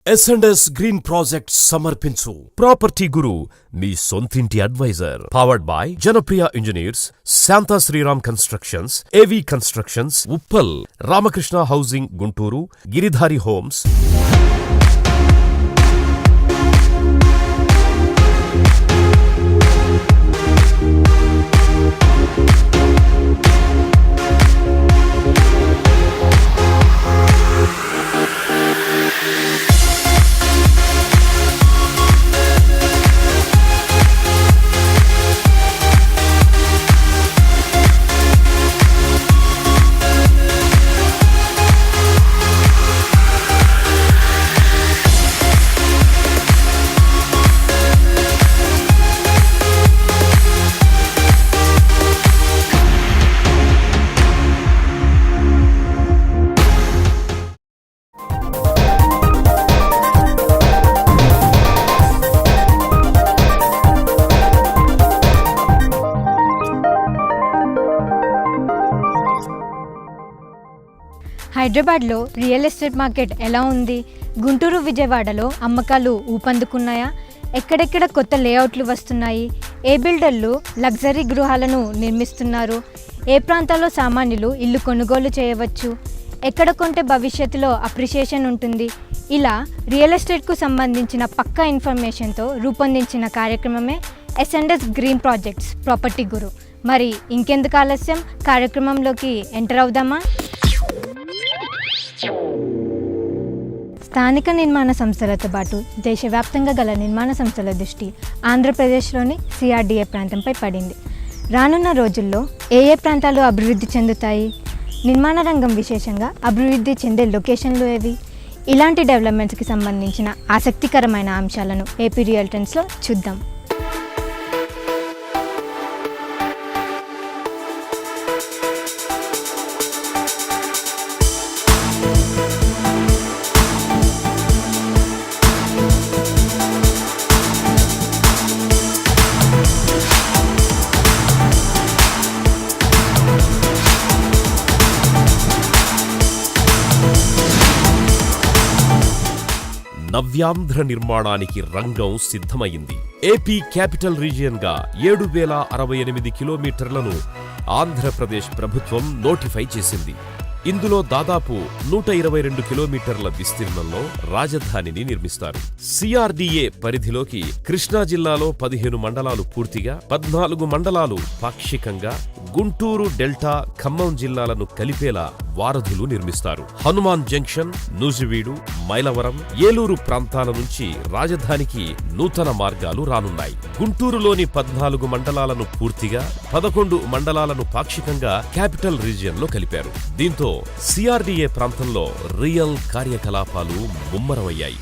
S&S green projects సమర్పించు property guru మీ సొంతింటి advisor. Powered by Janapriya engineers, Shanta Sriram constructions, AV constructions, Uppal, Ramakrishna housing Guntur, Giridhari homes. హైదరాబాద్లో real estate market ఎలా ఉంది? గుంటూరు, విజయవాడలో అమ్మకాలు ఊపందుకున్నాయా? ఎక్కడెక్కడ కొత్త లేఅవుట్లు వస్తున్నాయి? ఏ బిల్డర్లు లగ్జరీ గృహాలను నిర్మిస్తున్నారు? ఏ ప్రాంతాల్లో సామాన్యులు ఇల్లు కొనుగోలు చేయవచ్చు? ఎక్కడ కొంటే భవిష్యత్తులో అప్రిషియేషన్ ఉంటుంది? ఇలా రియల్ ఎస్టేట్కు సంబంధించిన పక్కా ఇన్ఫర్మేషన్తో రూపొందించిన కార్యక్రమమే S&S గ్రీన్ ప్రాజెక్ట్స్ ప్రాపర్టీ గురు. మరి ఇంకెందుకు ఆలస్యం, కార్యక్రమంలోకి ఎంటర్ అవుదామా? స్థానిక నిర్మాణ సంస్థలతో పాటు దేశవ్యాప్తంగా గల నిర్మాణ సంస్థల దృష్టి ఆంధ్రప్రదేశ్లోని CRDA ప్రాంతంపై పడింది. రానున్న రోజుల్లో ఏ ప్రాంతాలు అభివృద్ధి చెందుతాయి? నిర్మాణ రంగం విశేషంగా అభివృద్ధి చెందే లొకేషన్లు ఏవి? ఇలాంటి డెవలప్మెంట్స్కి సంబంధించిన ఆసక్తికరమైన అంశాలను ఏపీ రియల్ ట్రెండ్స్లో చూద్దాం. నవ్యాంధ్ర నిర్మాణానికి రంగం సిద్ధమైంది. ఏపీ క్యాపిటల్ రీజియన్ గా 7,068 కిలోమీటర్లను ఆంధ్రప్రదేశ్ ప్రభుత్వం నోటిఫై చేసింది. ఇందులో దాదాపు 122 కిలోమీటర్ల విస్తీర్ణంలో రాజధానిని నిర్మిస్తారు. CRDA పరిధిలోకి కృష్ణా జిల్లాలో 15 మండలాలు పూర్తిగా, 14 మండలాలు పాక్షికంగా, గుంటూరు, డెల్టా, ఖమ్మం జిల్లాలను కలిపేలా వారధులు నిర్మిస్తారు. హనుమాన్ జంక్షన్, నూజివీడు, మైలవరం, ఏలూరు ప్రాంతాల నుంచి రాజధానికి నూతన మార్గాలు రానున్నాయి. గుంటూరులోని 14 మండలాలను పూర్తిగా, 11 మండలాలను పాక్షికంగా క్యాపిటల్ రీజియన్లో కలిపారు. దీంతో CRDA ప్రాంతంలో రియల్ కార్యకలాపాలు ముమ్మరమయ్యాయి.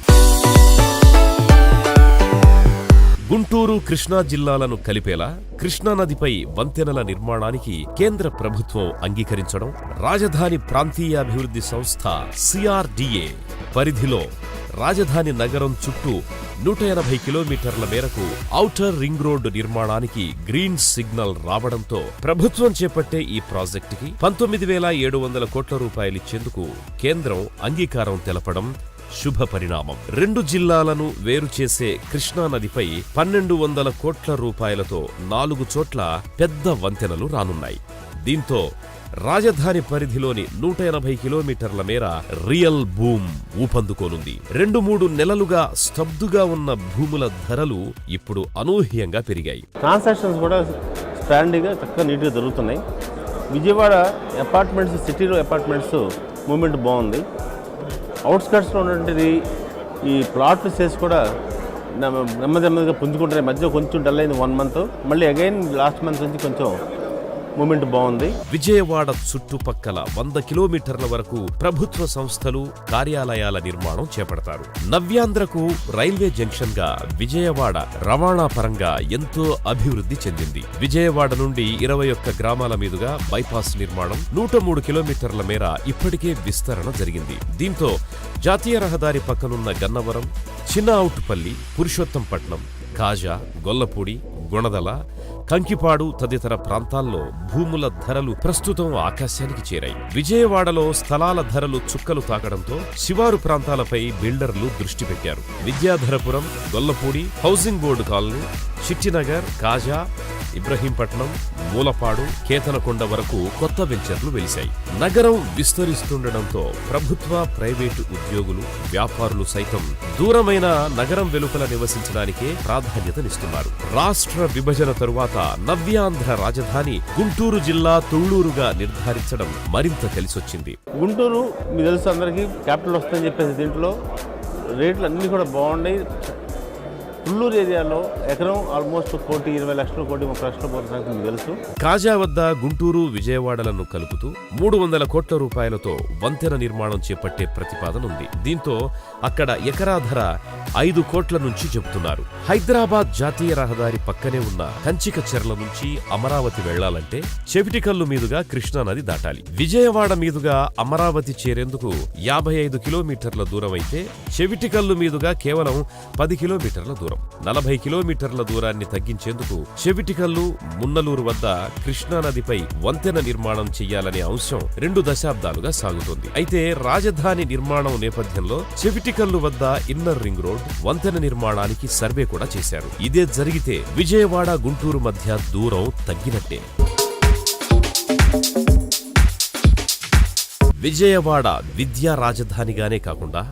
గుంటూరు, కృష్ణా జిల్లాలను కలిపేలా కృష్ణానదిపై వంతెనల నిర్మాణానికి కేంద్ర ప్రభుత్వం అంగీకరించడం, రాజధాని ప్రాంతీయాభివృద్ధి సంస్థ CRDA పరిధిలో రాజధాని నగరం చుట్టూ 180 కిలోమీటర్ల మేరకు ఔటర్ రింగ్ రోడ్డు నిర్మాణానికి గ్రీన్ సిగ్నల్ రావడంతో ప్రభుత్వం చేపట్టే ఈ ప్రాజెక్టుకి 19,700 కోట్ల రూపాయలిచ్చేందుకు కేంద్రం అంగీకారం తెలపడం శుభ పరిణామం. 2 జిల్లాలను వేరు చేసే కృష్ణానదిపై 1,200 కోట్ల రూపాయలతో 4 చోట్ల పెద్ద వంతెనలు రానున్నాయి. దీంతో రాజధాని పరిధిలోని 180 కిలోమీటర్ల మేర రియల్ బూమ్ ఊపందుకోనుంది. 2-3 నెలలుగా స్తబ్దుగా ఉన్న భూముల ధరలు ఇప్పుడు అనూహ్యంగా పెరిగాయి. ట్రాన్సాక్షన్స్ కూడా స్టాండీగా చక్కగా నీట్గా జరుగుతున్నాయి. విజయవాడ అపార్ట్మెంట్స్, సిటీలో అపార్ట్మెంట్స్ మూమెంట్ బాగుంది. అవుట్స్కట్స్లో ఉన్నటువంటిది ఈ ప్లాట్లు చేసి కూడా నెమ్మదిగా పుంజుకుంటున్నాయి. మధ్య కొంచెం డల్ అయింది 1 మంత్, మళ్ళీ అగైన్ లాస్ట్ మంత్ నుంచి కొంచెం మూమెంట్ బాగుంది. విజయవాడ చుట్టుపక్కల 100 కిలోమీటర్ల వరకు ప్రభుత్వ సంస్థలు, కార్యాలయాల నిర్మాణం చేపడతారు. నవ్యాంధ్రకు రైల్వే జంక్షన్ గా విజయవాడ రవాణా పరంగా ఎంతో అభివృద్ధి చెందింది. విజయవాడ నుండి 21 గ్రామాల మీదుగా బైపాస్ నిర్మాణం, 103 కిలోమీటర్ల మేర ఇప్పటికే విస్తరణ జరిగింది. దీంతో జాతీయ రహదారి పక్కనున్న గన్నవరం, చిన్న ఔటుపల్లి, పురుషోత్తంపట్నం, కాజా, గొల్లపూడి, గుణదల, కంకిపాడు తదితర ప్రాంతాల్లో భూముల ధరలు ప్రస్తుతం ఆకాశానికి చేరాయి. విజయవాడలో స్థలాల ధరలు చుక్కలు తాకడంతో శివారు ప్రాంతాలపై బిల్డర్లు దృష్టి పెట్టారు. Vidyadharapuram, Gollapudi, housing board colony, Chittinagar, Kaja, Ibrahimpatnam, Mulapadu, Ketanakonda వరకు కొత్త వెంచర్లు వెలిశాయి. నగరం విస్తరిస్తుండటంతో ప్రభుత్వ, ప్రైవేటు ఉద్యోగులు, వ్యాపారులు సైతం దూరమైన నగరం వెలుపల నివసించడానికే ప్రాధాన్యతనిస్తున్నారు. రాష్ట్ర విభజన తరువాత నవ్యాంధ్ర రాజధాని గుంటూరు జిల్లా తుళ్లూరుగా నిర్ధారించడం మరింత కలిసొచ్చింది. గుంటూరు మీకు తెలుసు అందరికీ క్యాపిటల్ వస్తుందని చెప్పేసి దీంట్లో రేట్లు అన్నీ కూడా బాగున్నాయి. తుళ్లూరు ఏరియాలో ఎకరం ఆల్మోస్ట్ 1,20,00,000, 1,30,00,000 పోతున్న మీకు తెలుసు. కాజా వద్ద గుంటూరు, విజయవాడలను కలుపుతూ 300 కోట్ల రూపాయలతో వంతెన నిర్మాణం చేపట్టే ప్రతిపాదన ఉంది. దీంతో అక్కడ ఎకరా ధర 5 కోట్ల నుంచి చెబుతున్నారు. హైదరాబాద్ జాతీయ రహదారి పక్కనే ఉన్న కంచికచెర్ల నుంచి అమరావతి వెళ్లాలంటే చెవిటికల్లు మీదుగా కృష్ణానది దాటాలి. విజయవాడ మీదుగా అమరావతి చేరేందుకు 55 కిలోమీటర్ల దూరం అయితే చెవిటికల్లు మీదుగా కేవలం 10 కిలోమీటర్ల దూరం. 40 కిలోమీటర్ల దూరాన్ని తగ్గించేందుకు చెవిటికల్లు, మున్నలూరు వద్ద కృష్ణానదిపై వంతెన నిర్మాణం చెయ్యాలనే అంశం 2 దశాబ్దాలుగా సాగుతోంది. అయితే రాజధాని నిర్మాణం నేపథ్యంలో చెవిటికల్లు వద్ద ఇన్నర్ రింగ్ రోడ్, వంతెన నిర్మాణానికి సర్వే కూడా చేశారు. ఇదే జరిగితే విజయవాడ, గుంటూరు మధ్య దూరం తగ్గినట్టే. విజయవాడ విద్యా రాజధానిగానే కాకుండా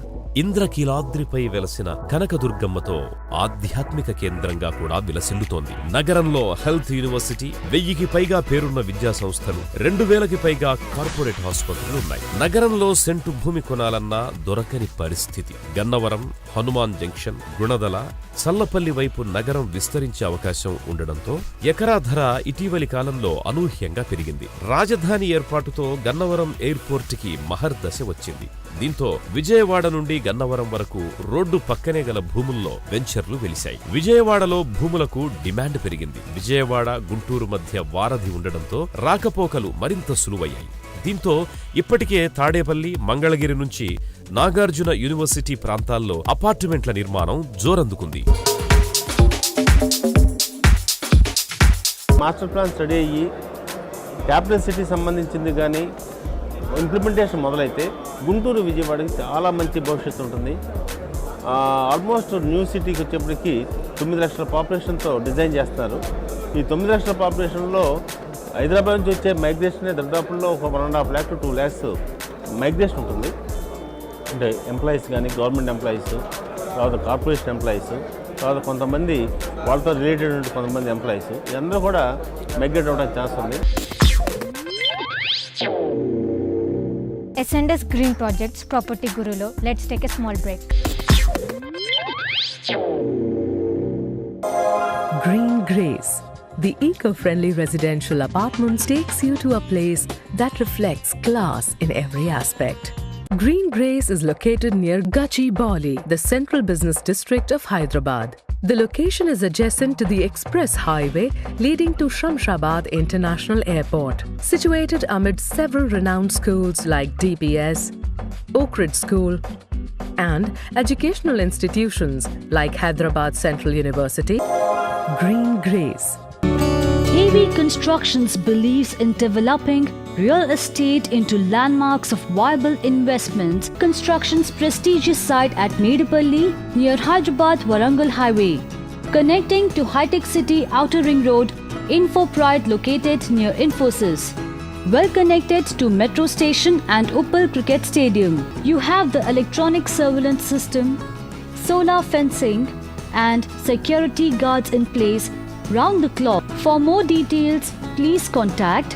ఇంద్రకీలాద్రిపై వెలసిన కనకదుర్గమ్మతో ఆధ్యాత్మిక కేంద్రంగా కూడా విలసిల్లుతోంది. నగరంలో హెల్త్ యూనివర్సిటీ, 1000కి పైగా పేరున్న విద్యా సంస్థలు, 2000కి పైగా కార్పొరేట్ ఆసుపత్రులు ఉన్నాయి. నగరంలో సెంటు భూమి కొనాలన్నా దొరకని పరిస్థితి. గన్నవరం, హనుమాన్ జంక్షన్, గుణదల, చల్లపల్లి వైపు నగరం విస్తరించే అవకాశం ఉండడంతో ఎకరా ధర ఇటీవలి కాలంలో అనూహ్యంగా పెరిగింది. రాజధాని ఏర్పాటుతో గన్నవరం ఎయిర్పోర్ట్ కి మహర్దశ వచ్చింది. దీంతో విజయవాడ నుండి గన్నవరం వరకు రోడ్డు పక్కనే గల భూముల్లో వెంచర్లు వెలిశాయి. విజయవాడలో భూములకు డిమాండ్ పెరిగింది. విజయవాడ, గుంటూరు మధ్య వారధి ఉండడంతో రాకపోకలు మరింత సులువయ్యాయి. దీంతో ఇప్పటికే తాడేపల్లి, మంగళగిరి నుంచి నాగార్జున యూనివర్సిటీ ప్రాంతాల్లో అపార్ట్మెంట్ల నిర్మాణం జోరందుకుంది. మాస్టర్ ప్లాన్ స్టడీ అయ్యి క్యాపిటల్ సిటీ సంబంధించింది కానీ ఇంప్లిమెంటేషన్ మొదలైతే గుంటూరు, విజయవాడకి చాలా మంచి భవిష్యత్తు ఉంటుంది. ఆల్మోస్ట్ న్యూ సిటీకి వచ్చేప్పటికి 9 లక్షల పాపులేషన్తో డిజైన్ చేస్తున్నారు. ఈ 9 లక్షల పాపులేషన్లో హైదరాబాద్ నుంచి వచ్చే మైగ్రేషన్ దాదాపులో ఒక 1.5 lakh to 2 lakhs మైగ్రేషన్ ఉంటుంది. అంటే ఎంప్లాయీస్ కానీ, గవర్నమెంట్ ఎంప్లాయీస్, తర్వాత కార్పొరేషన్ ఎంప్లాయీస్, తర్వాత కొంతమంది వాళ్ళతో రిలేటెడ్ ఉండే కొంతమంది ఎంప్లాయీస్, ఇదందరూ కూడా మైగ్రేట్ అవ్వడానికి ఛాన్స్ ఉంది. S&S Green Projects Property Gurulo. Let's take a small break. Green Grace. The eco-friendly residential apartments takes you to a place that reflects class in every aspect. Green Grace is located near Gachibowli, the central business district of Hyderabad. The location is adjacent to the express highway leading to Shamshabad International Airport. Situated amid several renowned schools like DPS, Oak Ridge School, and educational institutions like Hyderabad Central University. Green Grace. AV Constructions believes in developing real estate into landmarks of viable investments. Construction's prestigious site at Medapalli near Hyderabad Warangal Highway, connecting to High-Tech City Outer Ring Road, Info Pride located near Infosys. Well connected to Metro Station and Uppal Cricket Stadium. You have the electronic surveillance system, solar fencing, and security guards in place round the clock. For more details, please contact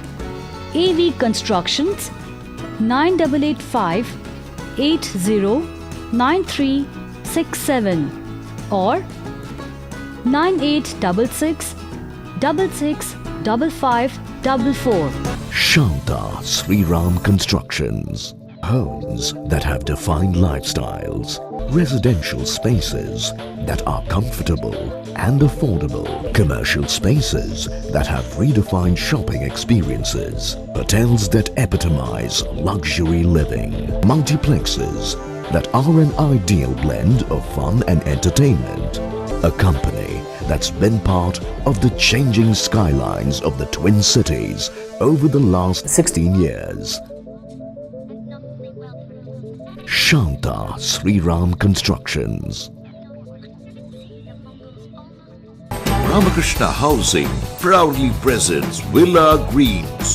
AV Constructions 9885 809367 or 9866 665544. Shanta Sriram Constructions. Homes that have defined lifestyles. Residential spaces that are comfortable and affordable. Commercial spaces that have redefined shopping experiences. Hotels that epitomize luxury living. Multiplexes that are an ideal blend of fun and entertainment. A company that's been part of the changing skylines of the Twin Cities over the last 16 years. Shanta Sri Ram Constructions. Ramakrishna Housing proudly presents Villa Greens,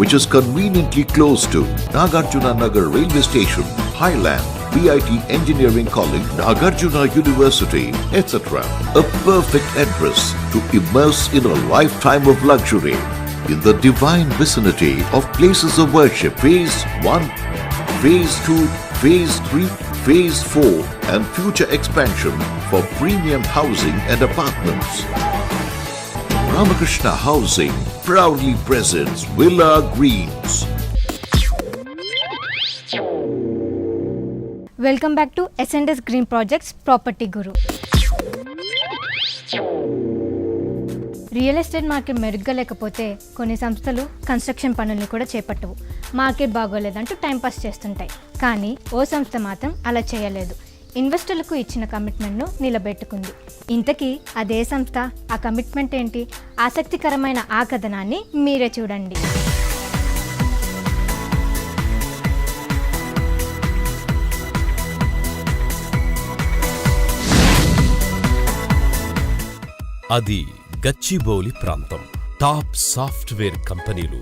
which is conveniently close to Nagarjuna Nagar Railway Station, Highland, VIT Engineering College, Nagarjuna University, etc. A perfect address to immerse in a lifetime of luxury in the divine vicinity of places of worship. Phase 1, Phase 2, Phase 3, Phase 4 and future expansion for premium housing and apartments. Ramakrishna Housing proudly presents Villa Greens. Welcome back to S&S green projects property Guru. Real estate market మెరుగ్గా లేకపోతే కొన్ని సంస్థలు construction పనుల్ని కూడా చేపట్టవు. Market బాగోలేదంటూ timepass చేస్తుంటాయి. కానీ ఓ సంస్థ మాత్రం అలా చేయలేదు. ఇన్వెస్టర్లకు ఇచ్చిన కమిట్మెంట్ను నిలబెట్టుకుంది. ఇంతకీ అదే సంస్థ, ఆ కమిట్మెంట్ ఏంటి? ఆసక్తికరమైన ఆ కథనాన్ని మీరే చూడండి. అది గచ్చిబౌలి ప్రాంతం. టాప్ సాఫ్ట్వేర్ కంపెనీలు,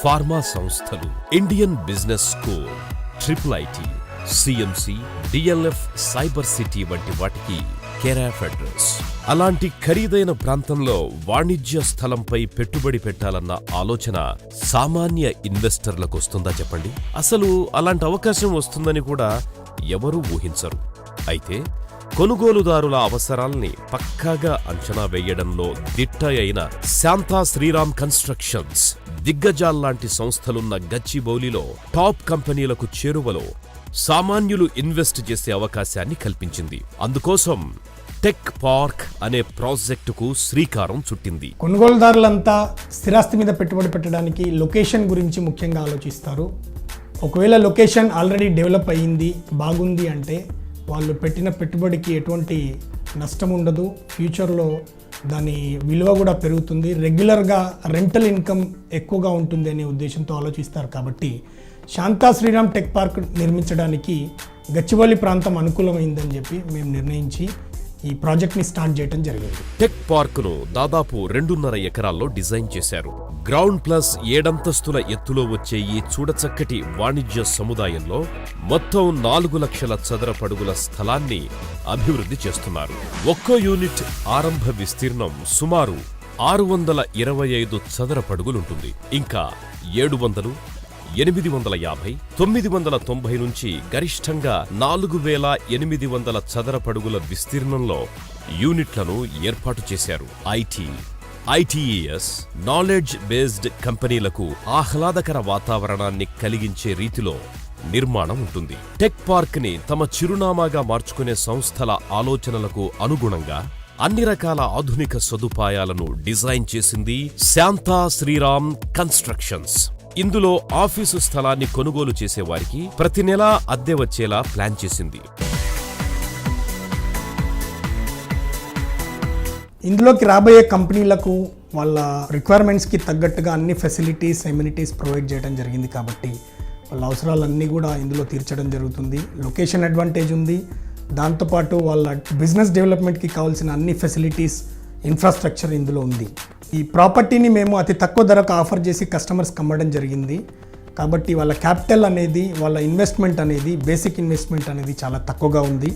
ఫార్మా సంస్థలు, Indian business school, IIIT, CMC, DLF, cyber city వంటి వాటికి కేరాఫ్ అడ్రస్. అలాంటి ఖరీదైన ప్రాంతంలో వాణిజ్య స్థలంపై పెట్టుబడి పెట్టాలన్న ఆలోచన సామాన్య ఇన్వెస్టర్లకు వస్తుందా చెప్పండి? అసలు అలాంటి అవకాశం వస్తుందని కూడా ఎవరూ ఊహించరు. అయితే కొనుగోలుదారుల అవసరాల్ని పక్కాగా అంచనా వేయడంలో దిట్ట అయిన శాంతా శ్రీరామ్ కన్స్ట్రక్షన్స్ దిగ్గజాల్లాంటి సంస్థలున్న గచ్చిబౌలిలో టాప్ కంపెనీలకు చేరువలో సామాన్యులు ఇన్వెస్ట్ చేసే అవకాశాన్ని కల్పించింది. అందుకోసం టెక్ పార్క్ అనే ప్రాజెక్టుకు శ్రీకారం చుట్టింది. కొనుగోలుదారులంతా స్థిరాస్తి మీద పెట్టుబడి పెట్టడానికి లొకేషన్ గురించి ముఖ్యంగా ఆలోచిస్తారు. ఒకవేళ లొకేషన్ ఆల్రెడీ డెవలప్ అయ్యింది, బాగుంది అంటే వాళ్ళు పెట్టిన పెట్టుబడికి ఎటువంటి నష్టం ఉండదు. ఫ్యూచర్లో దాని విలువ కూడా పెరుగుతుంది. రెగ్యులర్గా రెంటల్ ఇన్కమ్ ఎక్కువగా ఉంటుంది అనే ఉద్దేశంతో ఆలోచిస్తారు. కాబట్టి శాంతా శ్రీరామ్ టెక్ పార్క్ నిర్మించడానికి గచ్చిబౌలి ప్రాంతం అనుకూలమైందని చెప్పి మేము నిర్ణయించి ఈ ప్రాజెక్ట్ని స్టార్ట్ చేయడం జరిగింది. టెక్ పార్కును దాదాపు 2.5 ఎకరాల్లో డిజైన్ చేశారు. గ్రౌండ్ ప్లస్ 7 అంతస్తుల ఎత్తులో వచ్చే ఈ చూడచక్కటి వాణిజ్య సముదాయంలో మొత్తం 4 లక్షల చదరపడుగుల స్థలాన్ని అభివృద్ధి చేస్తున్నారు. ఒక్కో యూనిట్ ఆరంభ విస్తీర్ణం సుమారు 625 చదరపడుగులుంటుంది. ఇంకా 700, 850, 990 నుంచి గరిష్టంగా 4800 చదరపడుగుల విస్తీర్ణంలో యూనిట్లను ఏర్పాటు చేశారు. ITES నాలెడ్జ్ బేస్డ్ కంపెనీలకు ఆహ్లాదకర వాతావరణాన్ని కలిగించే రీతిలో నిర్మాణం ఉంటుంది. టెక్ పార్క్ ని తమ చిరునామాగా మార్చుకునే సంస్థల ఆలోచనలకు అనుగుణంగా అన్ని రకాల ఆధునిక సదుపాయాలను డిజైన్ చేసింది శాంతా శ్రీరామ్ కన్స్ట్రక్షన్స్. ఇందులో ఆఫీసు స్థలాన్ని కొనుగోలు చేసేవారికి ప్రతి నెలా అద్దె వచ్చేలా ప్లాన్ చేసింది. ఇందులోకి రాబోయే కంపెనీలకు వాళ్ళ రిక్వైర్మెంట్స్కి తగ్గట్టుగా అన్ని ఫెసిలిటీస్, ఎమ్యూనిటీస్ ప్రొవైడ్ చేయడం జరిగింది. కాబట్టి వాళ్ళ అవసరాలన్నీ కూడా ఇందులో తీర్చడం జరుగుతుంది. లొకేషన్ అడ్వాంటేజ్ ఉంది. దాంతోపాటు వాళ్ళ బిజినెస్ డెవలప్మెంట్కి కావాల్సిన అన్ని ఫెసిలిటీస్, ఇన్ఫ్రాస్ట్రక్చర్ ఇందులో ఉంది. ఈ ప్రాపర్టీని మేము అతి తక్కువ ధరకు ఆఫర్ చేసి కస్టమర్స్కి అమ్మడం జరిగింది. కాబట్టి వాళ్ళ క్యాపిటల్ అనేది, వాళ్ళ ఇన్వెస్ట్మెంట్ అనేది, బేసిక్ ఇన్వెస్ట్మెంట్ అనేది చాలా తక్కువగా ఉంది.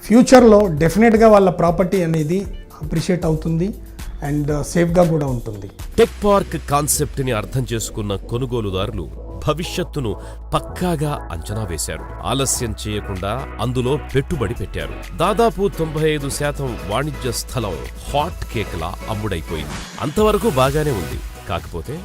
ఫ్యూచర్లో డెఫినెట్గా వాళ్ళ ప్రాపర్టీ అనేది అప్రిషియేట్ అవుతుంది అండ్ సేఫ్గా కూడా ఉంటుంది. టెక్ పార్క్ కాన్సెప్ట్ ని అర్థం చేసుకున్న కొనుగోలుదారులు భవిష్యత్తును పక్కాగా అంచనా వేశారు. ఆలస్యం చేయకుండా అందులో పెట్టుబడి పెట్టారు. దాదాపు 95% వాణిజ్య స్థలం హాట్ కేక్లా అమ్ముడైపోయింది. అంతవరకు బాగానే ఉంది. కాకపోతే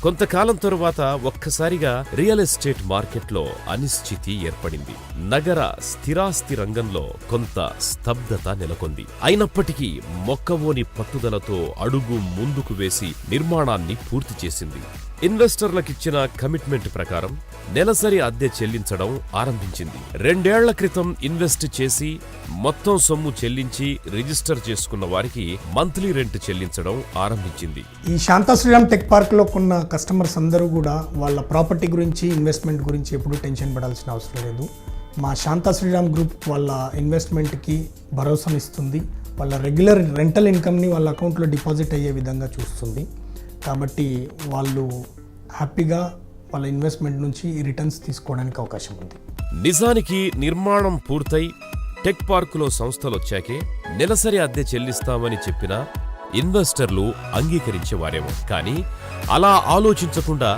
కొంతకాలం తరువాత ఒక్కసారిగా రియల్ ఎస్టేట్ మార్కెట్లో అనిశ్చితి ఏర్పడింది. నగర స్థిరాస్తి రంగంలో కొంత స్తబ్దత నెలకొంది. అయినప్పటికీ మొక్కవోని పట్టుదలతో అడుగు ముందుకు వేసి నిర్మాణాన్ని పూర్తి చేసింది. ఇన్వెస్టర్లకిచ్చిన కమిట్మెంట్ ప్రకారం నెలసరి అద్దె చెల్లించడం ఆరంభించింది. 2 ఏళ్ల క్రితం ఇన్వెస్ట్ చేసి మొత్తం సొమ్ము చెల్లించి రిజిస్టర్ చేసుకున్న వారికి మంత్లీ రెంట్ చెల్లించడం ఆరంభించింది. ఈ శాంతా శ్రీరామ్ టెక్ పార్క్లో ఉన్న కస్టమర్స్ అందరూ కూడా వాళ్ళ ప్రాపర్టీ గురించి, ఇన్వెస్ట్మెంట్ గురించి ఎప్పుడూ టెన్షన్ పడాల్సిన అవసరం లేదు. మా శాంతా శ్రీరామ్ గ్రూప్ వాళ్ళ ఇన్వెస్ట్మెంట్కి భరోసానిస్తుంది. వాళ్ళ రెగ్యులర్ రెంటల్ ఇన్కమ్ని వాళ్ళ అకౌంట్లో డిపాజిట్ అయ్యే విధంగా చూస్తుంది. కాబట్టి వాళ్ళు హ్యాపీగా వాళ్ళ ఇన్వెస్ట్మెంట్ నుంచి రిటర్న్స్ తీసుకోవడానికి అవకాశం ఉంది. నిజానికి నిర్మాణం పూర్తయి టెక్ పార్కులో సంస్థలొచ్చాకే నెలసరి అద్దె చెల్లిస్తామని చెప్పినా ఇన్వెస్టర్లు అంగీకరించేవారేమో. కానీ అలా ఆలోచించకుండా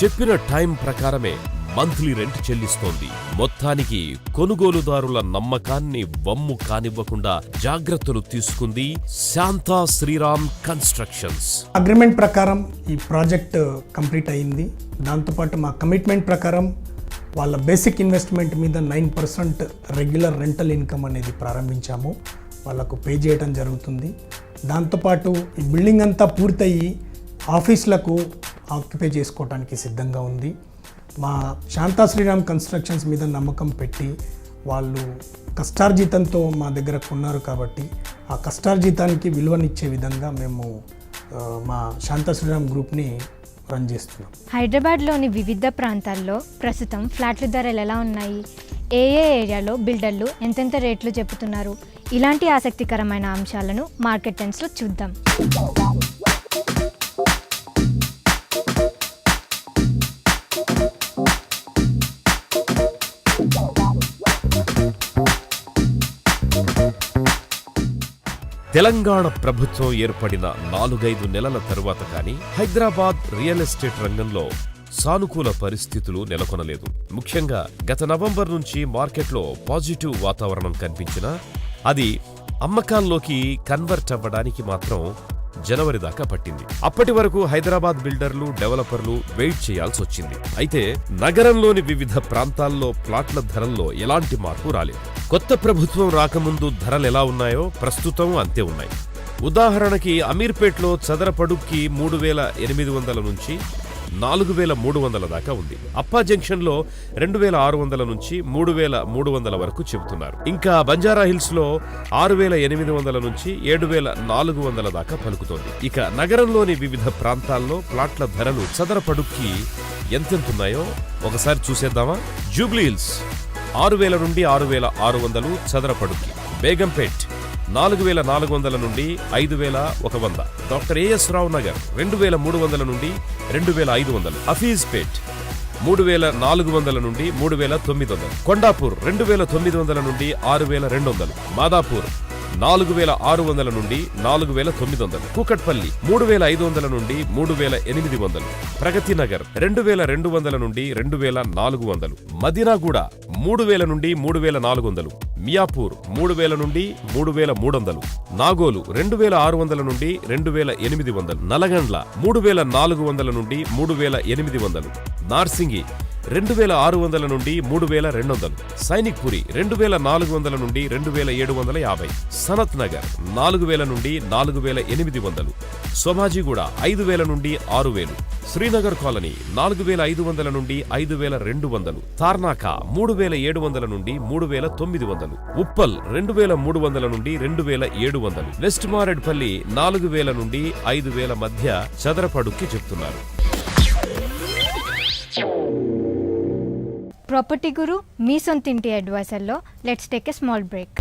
చెప్పిన టైం ప్రకారమే మంత్లీ రెంట్ చెల్లిస్తోంది. మొత్తానికి కొనుగోలుదారుల నమ్మకాన్ని వమ్ము కానివ్వకుండా జాగ్రత్తలు తీసుకుంది శాంతా శ్రీరామ్ కన్స్ట్రక్షన్స్. అగ్రిమెంట్ ప్రకారం ఈ ప్రాజెక్ట్ కంప్లీట్ అయింది. దాంతోపాటు మా కమిట్మెంట్ ప్రకారం వాళ్ళ బేసిక్ ఇన్వెస్ట్మెంట్ మీద 9% రెగ్యులర్ రెంటల్ ఇన్కమ్ అనేది ప్రారంభించాము. వాళ్ళకు పే చేయడం జరుగుతుంది. దాంతోపాటు ఈ బిల్డింగ్ అంతా పూర్తయి ఆఫీసులకు ఆక్యుపై చేసుకోవడానికి సిద్ధంగా ఉంది. మా శాంతా శ్రీరామ్ కన్స్ట్రక్షన్స్ మీద నమ్మకం పెట్టి వాళ్ళు కష్టార్జితంతో మా దగ్గర కొన్నారు కాబట్టి ఆ కష్టార్జితానికి విలువనిచ్చే విధంగా మేము మా శాంతా శ్రీరామ్ గ్రూప్ని రన్ చేస్తున్నాం. హైదరాబాద్లోని వివిధ ప్రాంతాల్లో ప్రస్తుతం ఫ్లాట్ల ధరలు ఎలా ఉన్నాయి, ఏ ఏరియాలో బిల్డర్లు ఎంతెంత రేట్లు చెబుతున్నారు, ఇలాంటి ఆసక్తికరమైన అంశాలను మార్కెట్ ట్రెండ్స్లో చూద్దాం. తెలంగాణ ప్రభుత్వం ఏర్పడిన 4-5 నెలల తరువాత కానీ హైదరాబాద్ రియల్ ఎస్టేట్ రంగంలో సానుకూల పరిస్థితులు నెలకొనలేదు. ముఖ్యంగా గత నవంబర్ నుంచి మార్కెట్లో పాజిటివ్ వాతావరణం కనిపించినా అది అమ్మకాల్లోకి కన్వర్ట్ అవ్వడానికి మాత్రం జనవరి దాకా పట్టింది. అప్పటి వరకు హైదరాబాద్ బిల్డర్లు, డెవలపర్లు వెయిట్ చేయాల్సి వచ్చింది. అయితే నగరంలోని వివిధ ప్రాంతాల్లో ప్లాట్ల ధరల్లో ఎలాంటి మార్పు రాలేదు. కొత్త ప్రభుత్వం రాకముందు ధరలు ఎలా ఉన్నాయో ప్రస్తుతం అంతే ఉన్నాయి. ఉదాహరణకి అమీర్పేట్లో చదరపడుక్కి 3,800 నుంచి 4,300 దాకా ఉంది. అప్పా జంక్షన్ లో 2,600 నుంచి 3,300 వరకు చెబుతున్నారు. ఇంకా బంజారా హిల్స్ లో 6,800 నుంచి 7,400 దాకా పలుకుతోంది. ఇక నగరంలోని వివిధ ప్రాంతాల్లో ప్లాట్ల ధరలు చదరపడుక్కి ఎంతెంతున్నాయో ఒకసారి చూసేద్దామా. జూబ్లీ హిల్స్ 6,000 నుండి 6,600 చదరపడుక్కి. బేగంపేట్ 4,400 నుండి 5,100. డాక్టర్ ఏఎస్ రావు నగర్ 2,300 నుండి 2,500. హఫీజ్ పేట్ 3,400 నుండి 3,900. కొండాపూర్ 2,900 నుండి 6,200. మాదాపూర్ 4,600 నుండి 4,900. కూకట్పల్లి 3,500 నుండి 3,800. ప్రగతి నగర్ 2,200 నుండి 2,400. మదీనాగూడ 3,000 నుండి 3,400. మియాపూర్ 3,000 నుండి 3,300. నాగోలు 2,600 నుండి 2,800. నలగండ్ల 3,400 నుండి 3,800. నార్సింగి 2,600 నుండి 3,200. సైనిక్ పురి 2,400 నుండి 2,750. సనత్ నగర్ 4,000 నుండి 4,800. సోమాజిగూడ 5,000 నుండి 6,000. శ్రీనగర్ కాలనీ 4,500 నుండి 5,200. తార్నాక 3,700 నుండి 3,900. ఉప్పల్ 2,300 నుండి 2,700. వెస్ట్ మారేడ్పల్లి 4,000 నుండి 5,000 మధ్య చదరపడుక్కి చెప్తున్నారు. ప్రాపర్టీ గురు మీ సొంతింటి అడ్వైజర్లో let's take a small break.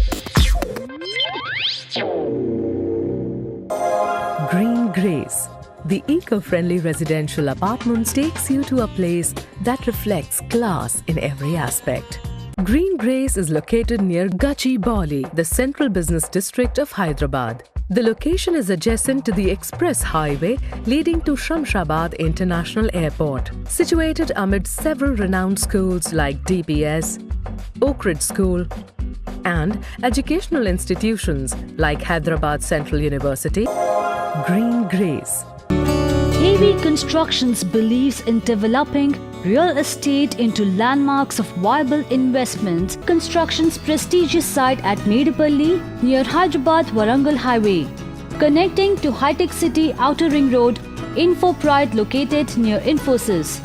Green Grace, the eco-friendly residential apartments takes you to a place that reflects class in every aspect. Green Grace is located near Gachibowli, the central business district of Hyderabad. The location is adjacent to the express highway leading to Shamshabad International Airport. Situated amid several renowned schools like DPS, Oak Ridge School, and educational institutions like Hyderabad Central University. Green Grace. KV Constructions believes in developing real estate into landmarks of viable investments. Construction's prestigious site at Medipalli near Hyderabad Warangal Highway, connecting to High Tech City Outer Ring Road, InfoPride located near Infosys.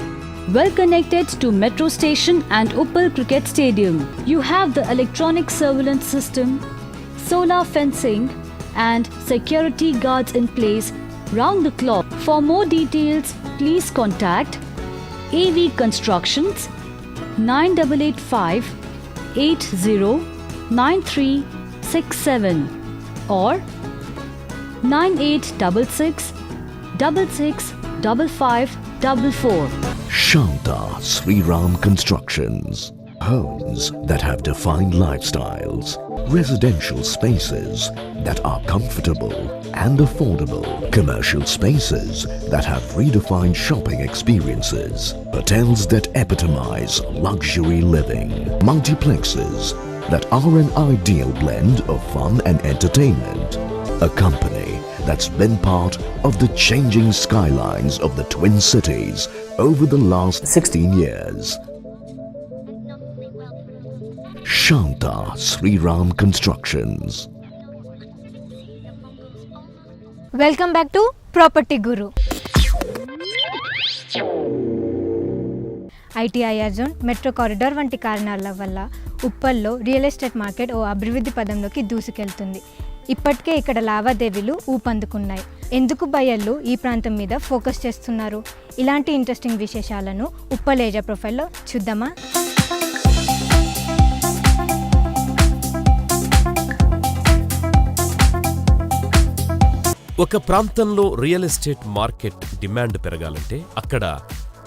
Well connected to metro station and Uppal Cricket Stadium. You have the electronic surveillance system, solar fencing and security guards in place round the clock. For more details, please contact AV Constructions 9885 809367 or 9866 665544. Shanta Sriram Constructions. Homes that have defined lifestyles. Residential spaces that are comfortable and affordable. Commercial spaces that have redefined shopping experiences. Hotels that epitomize luxury living. Multiplexes that are an ideal blend of fun and entertainment. A company that's been part of the changing skylines of the Twin Cities over the last 16 years. Shanta Sriram Constructions. Welcome back to property Guru. ITIR zone, metro corridor వంటి కారణాల వల్ల ఉప్పల్లో real estate market ఓ అభివృద్ధి పదంలోకి దూసుకెళ్తుంది. ఇప్పటికే ఇక్కడ లావాదేవీలు ఊపందుకున్నాయి. ఎందుకు బయ్యర్లు ఈ ప్రాంతం మీద ఫోకస్ చేస్తున్నారు? ఇలాంటి ఇంట్రెస్టింగ్ విశేషాలను ఉప్పల్ ఏరియా ప్రొఫైల్లో చూద్దామా? ఒక ప్రాంతంలో రియల్ ఎస్టేట్ మార్కెట్ డిమాండ్ పెరగాలంటే అక్కడ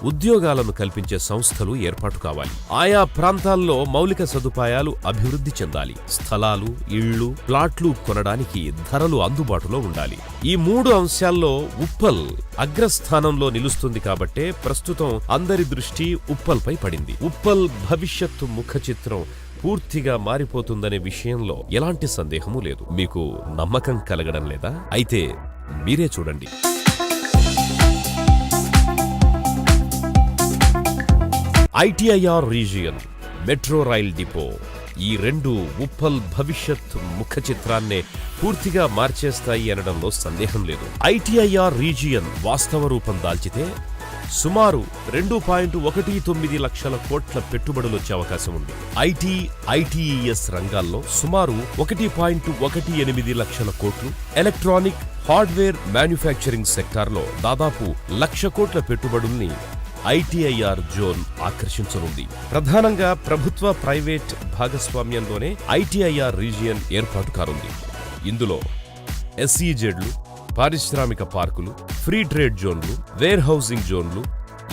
ఉద్యోగాలను కల్పించే సంస్థలు ఏర్పాటు కావాలి. ఆయా ప్రాంతాల్లో మౌలిక సదుపాయాలు అభివృద్ధి చెందాలి. స్థలాలు, ఇళ్లు, ప్లాట్లు కొనడానికి ధరలు అందుబాటులో ఉండాలి. ఈ 3 అంశాల్లో ఉప్పల్ అగ్రస్థానంలో నిలుస్తుంది కాబట్టే ప్రస్తుతం అందరి దృష్టి ఉప్పల్పై పడింది. ఉప్పల్ భవిష్యత్తు ముఖ చిత్రం పూర్తిగా మారిపోతుందనే విషయంలో ఎలాంటి సందేహమూ లేదు. మీకు నమ్మకం కలగడం లేదా? అయితే మీరే చూడండి. ITIR region, metro rail depot, ఈ 2 ఉప్పల్ భవిష్యత్ ముఖ చిత్రాన్నే పూర్తిగా మార్చేస్తాయి అనడంలో సందేహం లేదు. ఐటీఐఆర్ రీజియన్ వాస్తవ రూపం దాల్చితే సుమారు 2.19 లక్షల కోట్ల పెట్టుబడులొచ్చే అవకాశం ఉంది. ఐటీఈఎస్ రంగాల్లో సుమారు 1.18 లక్షల కోట్లు, ఎలక్ట్రానిక్, హార్డ్వేర్ మ్యానుఫ్యాక్చరింగ్ సెక్టార్లో దాదాపు 1,00,000 కోట్ల పెట్టుబడుల్ని ఐటీఐఆర్ జోన్ ఆకర్షించనుంది. ప్రధానంగా ప్రభుత్వ ప్రైవేట్ భాగస్వామ్యంలోనే ఐటీఐఆర్ రీజియన్ ఏర్పాటు కానుంది. ఇందులో ఎస్ఈజెడ్లు, పారిశ్రామిక పార్కులు, ఫ్రీ ట్రేడ్ జోన్లు, వేర్ హౌసింగ్ జోన్లు,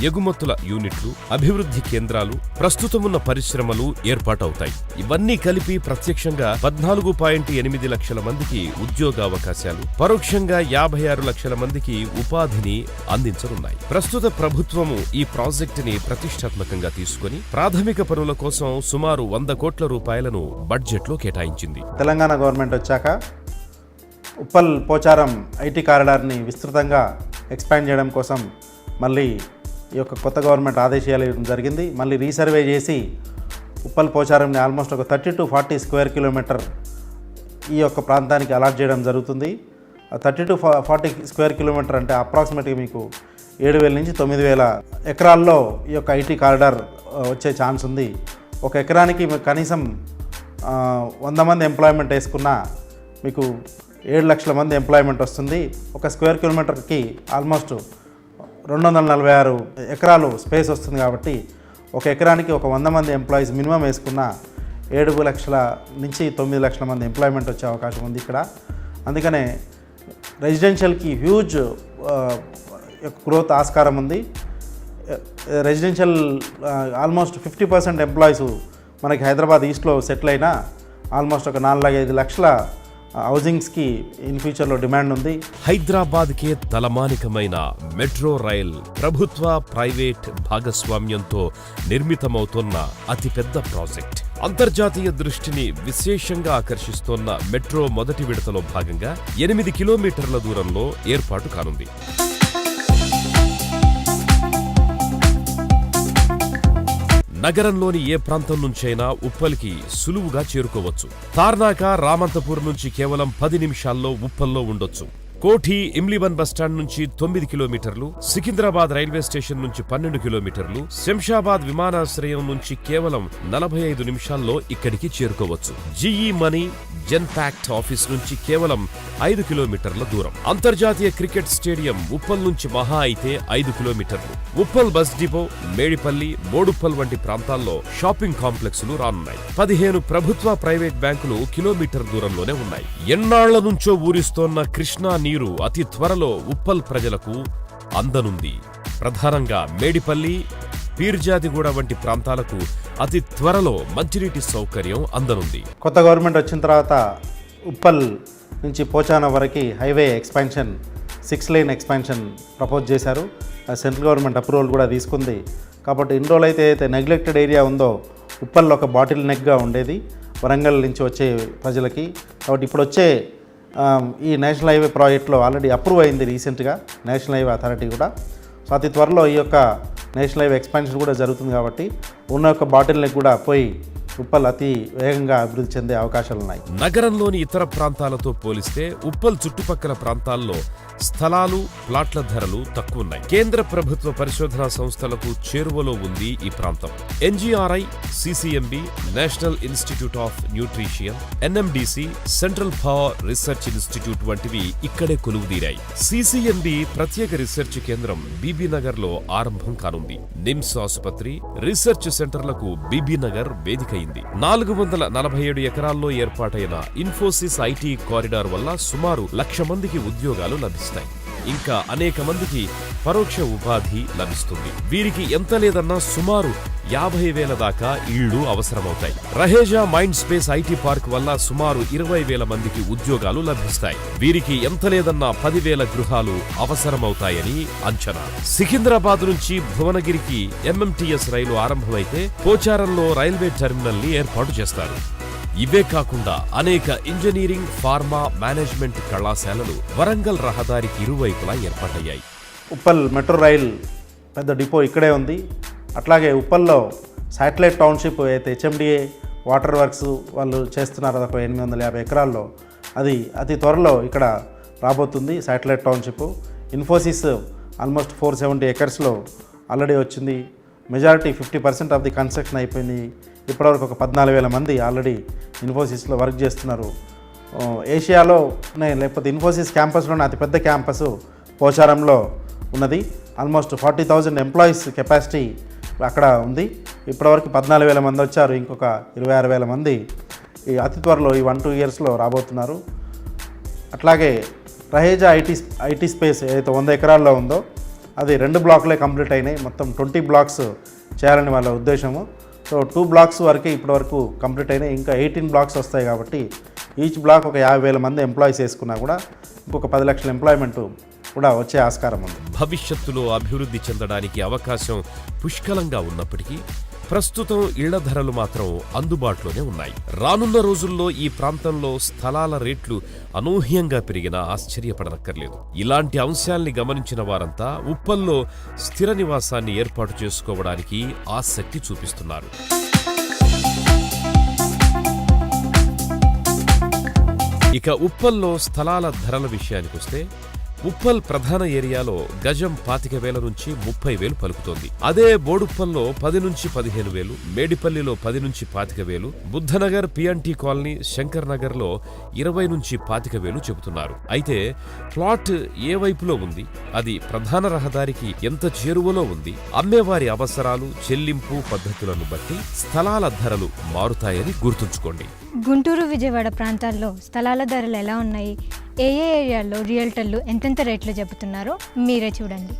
ఎగుమతుల యూనిట్లు, అభివృద్ధి కేంద్రాలు, ప్రస్తుతమున్న పరిశ్రమలు ఏర్పాటవుతాయి. ఇవన్నీ కలిపి ప్రత్యక్షంగా 14.8 లక్షల మందికి ఉద్యోగావకాశాలు, పరోక్షంగా 56 లక్షల మందికి ఉపాధిని అందించనున్నాయి. ప్రస్తుత ప్రభుత్వము ఈ ప్రాజెక్టుని ప్రతిష్టాత్మకంగా తీసుకుని ప్రాథమిక పనుల కోసం సుమారు 100 కోట్ల రూపాయలను బడ్జెట్లో కేటాయించింది. తెలంగాణ గవర్నమెంట్ వచ్చాక ఉప్పల్ పోచారం ఐటీ కారిడార్ని విస్తృతంగా ఎక్స్పాండ్ చేయడం కోసం మళ్ళీ ఈ యొక్క కొత్త గవర్నమెంట్ ఆదేశాలు ఇవ్వడం జరిగింది. మళ్ళీ రీసర్వే చేసి ఉప్పల్ పోచారంని ఆల్మోస్ట్ ఒక 30 to 40 స్క్వేర్ కిలోమీటర్ ఈ యొక్క ప్రాంతానికి అలాట్ చేయడం జరుగుతుంది. 30 to 40 స్క్వేర్ కిలోమీటర్ అంటే అప్రాక్సిమేట్గా మీకు 7,000 నుంచి 9,000 ఎకరాల్లో ఈ యొక్క ఐటీ కారిడార్ వచ్చే ఛాన్స్ ఉంది. ఒక ఎకరానికి కనీసం 100 మంది ఎంప్లాయ్మెంట్ వేసుకున్నా మీకు 7 లక్షల మంది ఎంప్లాయ్మెంట్ వస్తుంది. ఒక స్క్వేర్ కిలోమీటర్కి ఆల్మోస్ట్ 246 ఎకరాలు స్పేస్ వస్తుంది. కాబట్టి ఒక ఎకరానికి ఒక 100 మంది ఎంప్లాయీస్ మినిమం వేసుకున్న 7 లక్షల నుంచి 9 లక్షల మంది ఎంప్లాయ్మెంట్ వచ్చే అవకాశం ఉంది ఇక్కడ. అందుకనే రెసిడెన్షియల్కి హ్యూజ్ గ్రోత్ ఆస్కారం ఉంది. రెసిడెన్షియల్ ఆల్మోస్ట్ 50% ఎంప్లాయీస్ మనకి హైదరాబాద్ ఈస్ట్లో సెటిల్ అయినా ఆల్మోస్ట్ ఒక 4-5 లక్షల హౌసింగ్స్కి ఇన్ ఫ్యూచర్లో డిమాండ్ ఉంది. హైదరాబాద్కే తలమానికమైన మెట్రో రైల్ ప్రభుత్వ ప్రైవేట్ భాగస్వామ్యంతో నిర్మితమవుతున్న అతిపెద్ద ప్రాజెక్ట్. అంతర్జాతీయ దృష్టిని విశేషంగా ఆకర్షిస్తోన్న మెట్రో మొదటి విడతలో భాగంగా 8 కిలోమీటర్ల దూరంలో ఏర్పాటు కానుంది. నగరంలోని ఏ ప్రాంతం నుంచైనా ఉప్పల్కి సులువుగా చేరుకోవచ్చు. తార్నాక, రామంతపూర్ నుంచి కేవలం 10 నిమిషాల్లో ఉప్పల్లో ఉండొచ్చు. కోఠి ఇమ్లిబన్ బస్టాండ్ నుంచి 9 కిలోమీటర్లు, సికింద్రాబాద్ రైల్వే స్టేషన్ నుంచి 12 కిలోమీటర్లు, శంషాబాద్ విమానాశ్రయం నుంచి కేవలం 45 నిమిషాల్లో ఇక్కడికి చేరుకోవచ్చు. జీఈ మనీ జెన్పాక్ట్ ఆఫీస్ నుంచి కేవలం 5 కిలోమీటర్ల దూరం. అంతర్జాతీయ క్రికెట్ స్టేడియం ఉప్పల్ నుంచి మహా అయితే 5 కిలోమీటర్లు. ఉప్పల్ బస్ డిపో, మేడిపల్లి, బోడుప్పల్ వంటి ప్రాంతాల్లో షాపింగ్ కాంప్లెక్సులు రానున్నాయి. 15 ప్రభుత్వ ప్రైవేట్ బ్యాంకులు కిలోమీటర్ దూరంలోనే ఉన్నాయి. ఎన్నాళ్ల నుంచో ఊరిస్తోన్న కృష్ణా నీరు అతి త్వరలో ఉప్పల్ ప్రజలకు అందనుంది. ప్రధానంగా మేడిపల్లి, పీర్జాదిగూడ వంటి ప్రాంతాలకు అతి త్వరలో మంచినీటి సౌకర్యం అందనుంది. కొత్త గవర్నమెంట్ వచ్చిన తర్వాత ఉప్పల్ నుంచి పోచారం వరకు highway expansion 6 lane expansion propose చేశారు. సెంట్రల్ గవర్నమెంట్ అప్రూవల్ కూడా తీసుకుంది. కాబట్టి ఇన్ని రోజులు అయితే నెగ్లెక్టెడ్ ఏరియా ఉందో ఉప్పల్లో ఒక బాటిల్ నెక్గా ఉండేది వరంగల్ నుంచి వచ్చే ప్రజలకి. కాబట్టి ఇప్పుడు వచ్చే ఈ నేషనల్ హైవే ప్రాజెక్ట్లో ఆల్రెడీ అప్రూవ్ అయింది రీసెంట్గా నేషనల్ హైవే అథారిటీ కూడా. సో అతి త్వరలో ఈ యొక్క నేషనల్ హైవే ఎక్స్పాన్షన్ కూడా జరుగుతుంది. కాబట్టి ఉన్న యొక్క బాటిల్ నెక్ కూడా పోయి ఉప్పల్ అతి వేగంగా అభివృద్ధి చెందే అవకాశాలు ఉన్నాయి. నగరంలోని ఇతర ప్రాంతాలతో పోలిస్తే ఉప్పల్ చుట్టుపక్కల ప్రాంతాల్లో స్థలాలు, ప్లాట్ల ధరలు తక్కువున్నాయి. కేంద్ర ప్రభుత్వ పరిశోధనా సంస్థలకు చేరువలో ఉంది ఈ ప్రాంతం. NGRI, CCMB, national institute of nutrition, NMDC, central power research institute వంటివి ఇక్కడే కొలువుదీరాయి. సిసిఎంబి ప్రత్యేక రీసెర్చ్ కేంద్రం బీబీనగర్ లో ఆరంభం కానుంది. నిమ్స్ ఆసుపత్రి, రీసెర్చ్ సెంటర్లకు బీబీనగర్ వేదికైంది. 447 ఎకరాల్లో ఏర్పాటైన ఇన్ఫోసిస్ ఐటీ కారిడార్ వల్ల సుమారు 1,00,000 మందికి ఉద్యోగాలు లభిస్తాయి. ఇంకా అనేక మందికి పరోక్ష ఉపాధి లభిస్తుంది. వీరికి ఎంత లేదన్నా సుమారు 50,000 దాకా ఇళ్లు అవసరమవుతాయి. Raheja mind space IT park వల్ల సుమారు 20,000 మందికి ఉద్యోగాలు లభిస్తాయి. వీరికి ఎంత లేదన్నా 10,000 గృహాలు అవసరమవుతాయని అంచనా. సికింద్రాబాద్ నుంచి భువనగిరికి ఎంఎంటీఎస్ రైలు ఆరంభమైతే పోచారంలో రైల్వే టెర్మినల్ ని ఏర్పాటు చేస్తారు. ఇవే కాకుండా అనేక ఇంజనీరింగ్, ఫార్మా, మేనేజ్మెంట్ కళాశాలలు వరంగల్ రహదారికి ఇరువైపులా ఏర్పాటయ్యాయి. ఉప్పల్ మెట్రో రైల్ పెద్ద డిపో ఇక్కడే ఉంది. అట్లాగే ఉప్పల్లో శాటిలైట్ టౌన్షిప్ అయితే హెచ్ఎండిఏ వాటర్ వర్క్స్ వాళ్ళు చేస్తున్నారు. అదొక 850 ఎకరాల్లో అది అతి త్వరలో ఇక్కడ రాబోతుంది శాటిలైట్ టౌన్షిప్. ఇన్ఫోసిస్ ఆల్మోస్ట్ 470 ఎకర్స్లో ఆల్రెడీ వచ్చింది. మెజారిటీ 50% ఆఫ్ ది కన్స్ట్రక్షన్ అయిపోయింది. ఇప్పటివరకు ఒక 14,000 మంది ఆల్రెడీ ఇన్ఫోసిస్లో వర్క్ చేస్తున్నారు. ఏషియాలోనే లేకపోతే ఇన్ఫోసిస్ క్యాంపస్లోనే అతిపెద్ద క్యాంపస్ పోచారంలో ఉన్నది. ఆల్మోస్ట్ 40,000 ఎంప్లాయీస్ కెపాసిటీ అక్కడ ఉంది. ఇప్పటివరకు 14,000 మంది వచ్చారు. ఇంకొక 26,000 మంది ఈ అతి త్వరలో ఈ 1-2 ఇయర్స్లో రాబోతున్నారు. అట్లాగే రహేజా ఐటీ స్పేస్ ఏదైతే 100 ఎకరాల్లో ఉందో అది 2 బ్లాక్లే కంప్లీట్ అయినాయి. మొత్తం 20 బ్లాక్స్ చేయాలని వాళ్ళ ఉద్దేశము. సో 2 బ్లాక్స్ వరకే ఇప్పటివరకు కంప్లీట్ అయినాయి. ఇంకా 18 బ్లాక్స్ వస్తాయి. కాబట్టి ఈచ్ బ్లాక్ ఒక 50,000 మంది ఎంప్లాయీస్ వేసుకున్నా కూడా ఇంకొక 10 లక్షల ఎంప్లాయ్మెంట్ కూడా వచ్చే ఆస్కారం ఉంది. భవిష్యత్తులో అభివృద్ధి చెందడానికి అవకాశం పుష్కలంగా ఉన్నప్పటికీ ప్రస్తుతం ఇళ్ల ధరలు మాత్రం అందుబాటులోనే ఉన్నాయి. రానున్న రోజుల్లో ఈ ప్రాంతంలో స్థలాల రేట్లు అనూహ్యంగా పెరిగినా ఆశ్చర్యపడనక్కర్లేదు. ఇలాంటి అంశాల్ని గమనించిన వారంతా ఉప్పల్లో స్థిర నివాసాన్ని ఏర్పాటు చేసుకోవడానికి ఆసక్తి చూపిస్తున్నారు. ఇక ఉప్పల్లో స్థలాల ధరల విషయానికొస్తే ఉప్పల్ ప్రధాన ఏరియాలో గజం 25,000 నుంచి 30,000 పలుకుతోంది. అదే బోడుప్పల్లో 10 నుంచి 15,000, మేడిపల్లిలో 10 నుంచి 25,000, బుద్ధనగర్, పిఎన్టీ కాలనీ, శంకర్ నగర్ లో 20 నుంచి 25,000 చెబుతున్నారు. అయితే ప్లాట్ ఏ వైపులో ఉంది, అది ప్రధాన రహదారికి ఎంత చేరువలో ఉంది, అమ్మేవారి అవసరాలు, చెల్లింపు పద్ధతులను బట్టి స్థలాల ధరలు మారుతాయని గుర్తుంచుకోండి. గుంటూరు, విజయవాడ ప్రాంతాల్లో స్థలాల ధరలు ఎలా ఉన్నాయి, ఏ ఏరియాల్లో రియల్టర్లు ఎంతెంత రేట్లు చెబుతున్నారో మీరే చూడండి.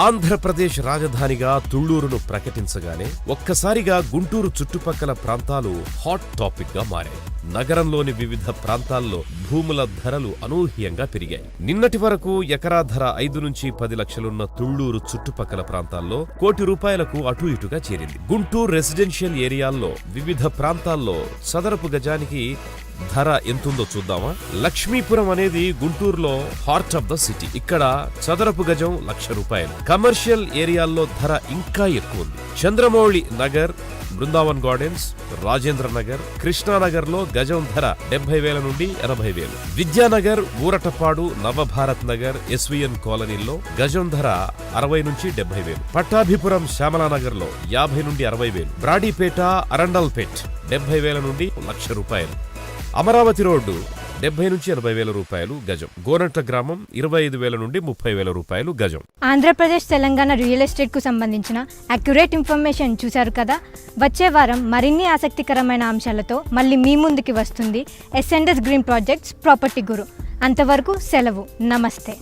ఆంధ్రప్రదేశ్ రాజధానిగా తుళ్లూరును ప్రకటించగానే ఒక్కసారిగా గుంటూరు చుట్టుపక్కల ప్రాంతాలు హాట్ టాపిక్ గా మారాయి. నగరంలోని వివిధ ప్రాంతాల్లో భూముల ధరలు అనూహ్యంగా పెరిగాయి. నిన్నటి వరకు ఎకరా ధర 5 నుంచి 10 లక్షలున్న తుళ్లూరు చుట్టుపక్కల ప్రాంతాల్లో ₹1,00,00,000 అటు ఇటుగా చేరింది. గుంటూరు రెసిడెన్షియల్ ఏరియాల్లో వివిధ ప్రాంతాల్లో చదరపు గజానికి ధర ఎంతుందో చూద్దామా? లక్ష్మీపురం అనేది గుంటూరులో హార్ట్ ఆఫ్ ద సిటీ. ఇక్కడ చదరపు గజం ₹1,00,000. కమర్షియల్ ఏరియాల్లో ధర ఇంకా ఎక్కువ ఉంది. చంద్రమౌళి నగర్, బృందావన్ గార్డెన్స్, రాజేంద్ర నగర్, కృష్ణానగర్ లో గజం ధర 70,000 నుండి 80,000. విద్యానగర్, ఊరటపాడు, నవభారత్ నగర్, ఎస్విఎన్ కాలనీల్లో గజం ధర 60 నుంచి 70,000. పట్టాభిపురం, శ్యామలానగర్ లో 50 నుండి 60,000. బ్రాడీపేట, అరండల్పేట్ 70,000 నుండి ₹1,00,000. అమరావతి రోడ్డు 70 నుంచి 80,000 రూపాయలు గజం. గోరంట్ల గ్రామం 25,000 నుండి 30,000 రూపాయలు గజం. ఆంధ్రప్రదేశ్, తెలంగాణ రియల్ ఎస్టేట్కు సంబంధించిన అక్యురేట్ ఇన్ఫర్మేషన్ చూశారు కదా. వచ్చే వారం మరిన్ని ఆసక్తికరమైన అంశాలతో మళ్ళీ మీ ముందుకి వస్తుంది S&S గ్రీన్ ప్రాజెక్ట్స్ ప్రాపర్టీ గురు. అంతవరకు సెలవు. నమస్తే.